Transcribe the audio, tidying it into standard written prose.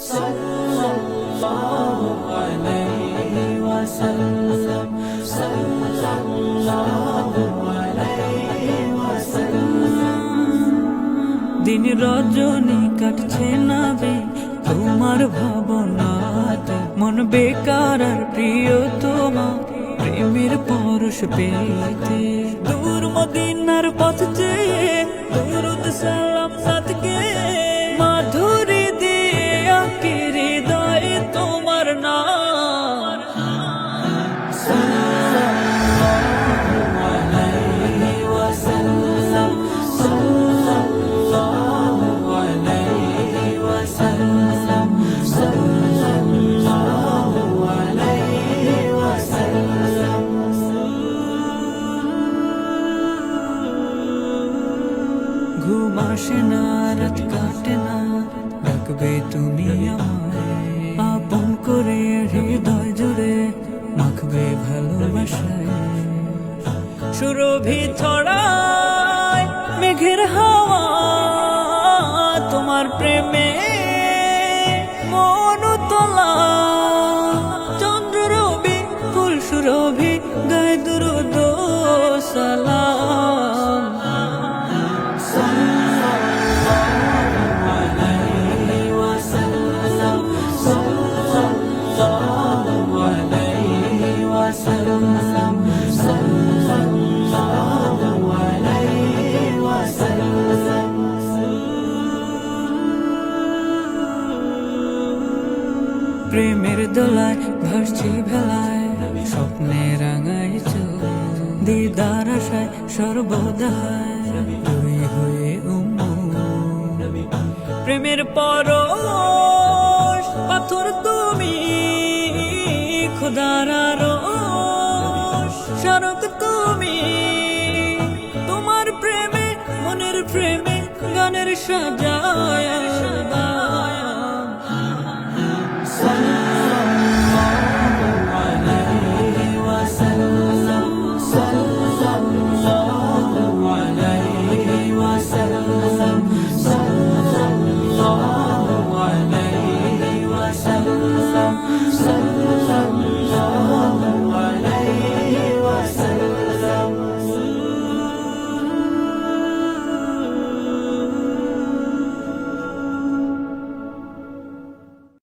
সাল্লাল্লাহু আলাইহি ওয়াসাল্লাম, সাল্লাল্লাহু আলাইহি ওয়াসাল্লাম। দিন রজনী কাটছে না বে তোমার ভাবনাতে, মন বেকার আর প্রিয় তোমার প্রেমের পরশ পেতে। দূর মদিনার পথ চেয়ে দরুদ সালাম সাথকে, মাধুরী দিয়ে আঁকি হৃদয়ে তোমার নাম। সাল্লাল্লাহু আলাইহি ওয়াসাল্লাম, সাল্লাল্লাহু আলাইহি ওয়াসাল্লাম, সাল্লাল্লাহু আলাইহি ওয়াসাল্লাম। ঘুম আসে না, রাত কাটে না, ডাকবে তুমি আমায় আপন করে, হৃদয় জুড়ে মাখবে ভালোবাসায়। সুরভি ছড়ায় মেঘের হাওয়া তোমার প্রেমে, মন তোলা চন্দ্র রবি ফুল সুরভি গায়ে দুরুদ সালাম। সাল্লাল্লাহু আলাইহি ওয়াসাল্লাম, সাল্লাল্লাহু আলাইহি ওয়াসাল্লাম, সাল্লাল্লাহু আলাইহি ওয়াসাল্লাম। প্রেমের দোলায় ভাসছি ভেলায়, স্বপ্নে রাঙাই চোখ, দিদার আশায় সর্বদায় তুই হয়ে প্রেমের পরশ পাথর তুমি, খোদার আরশ স্মারক তুমি। তোমার প্রেমে মনের প্রেমে গানের সাজায়।